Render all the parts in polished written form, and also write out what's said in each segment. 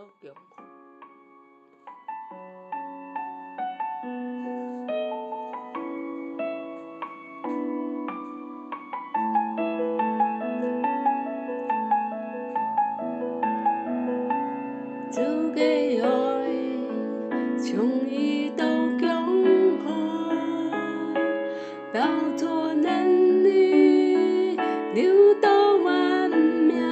Tô Kiều. Chú gây ơi chung ý đâu kyung ho bao thua nên đi lưu đâu万秒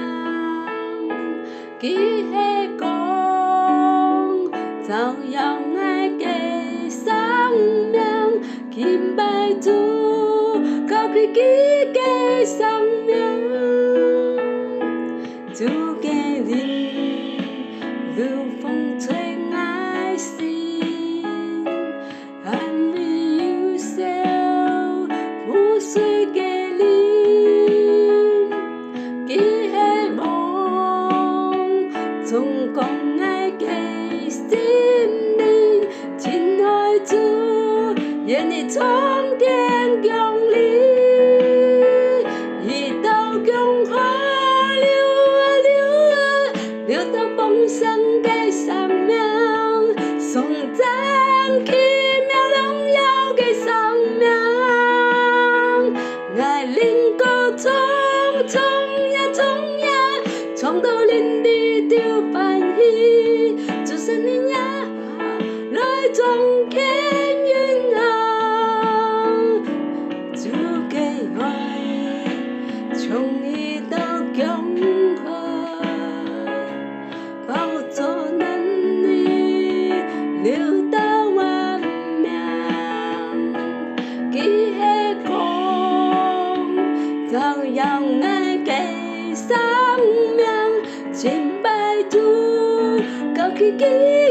kỹ hệ công tạo yêu ngay cái sáng miệng kim bài tu cao quý kỹ cái sáng miệng chú gây linh lưu phong吹爱心安慰忧愁不随给你给希望总共爱给心灵亲爱主愿你从天降临一道永恒流到丰盛嘅生命，颂讚奇妙榮耀嘅生命，愛靈歌衝呀，衝到連地都歡喜，主聖靈呀，來眾見雲航，主嘅愛從一到永恆。bao cho nên đi lưu到万秒kỹ hệ công tạo yêu ngay cái sáng miệng trên bài tu cao khi kỹ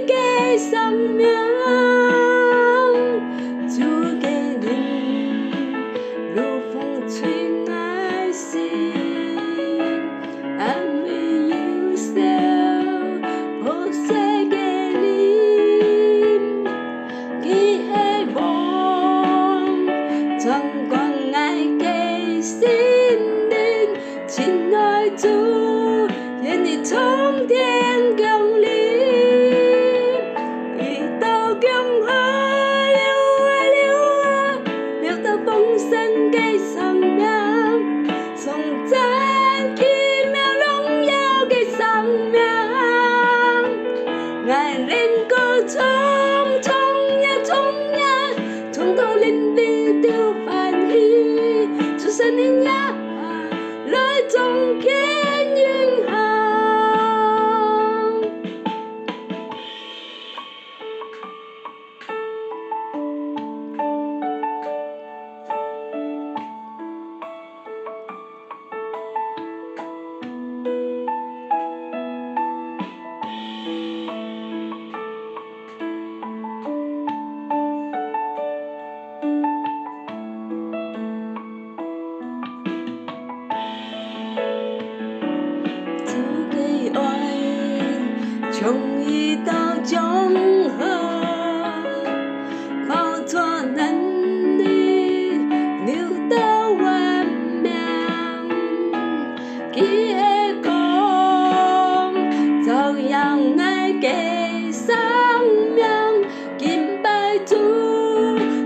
cái sáng miệng chú cái linh lưu phong chuyên ai xin an vì yêu sao chẳng còn ai kể xin linh xin nói chú愿你从天降临一道永河流到豐盛嘅生命頌讚奇妙榮耀嘅生命愛靈歌衝呀衝到連地都歡喜主聖靈呀來眾見雲航從一到永恆靠着能力流到萬秒kỹ hệ công tạo yêu ngay cái sáng miệng kim bài tu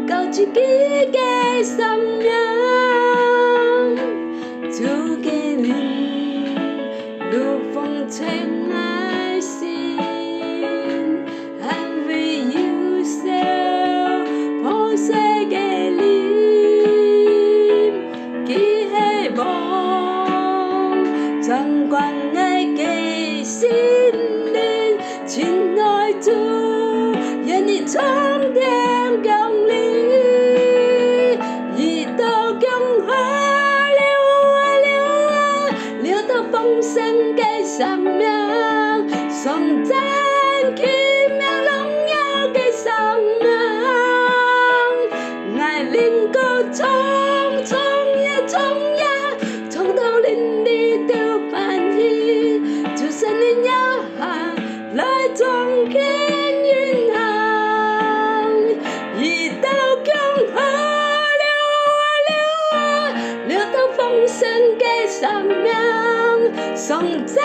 cao chỉ kỹ cái sáng miệng chú cái linh lưu phong trên ai xin an vì yêu sao phố sẽ ghé lim kỹ hệ bóng chẳng quan ai kể xin linh xin nói chú愿你從天降臨一道永河流到豐盛嘅生命頌讚奇妙榮耀嘅生命愛靈歌衝呀衝到連地都歡喜主聖靈呀來眾見雲航一道永河流到豐盛嘅生命頌讚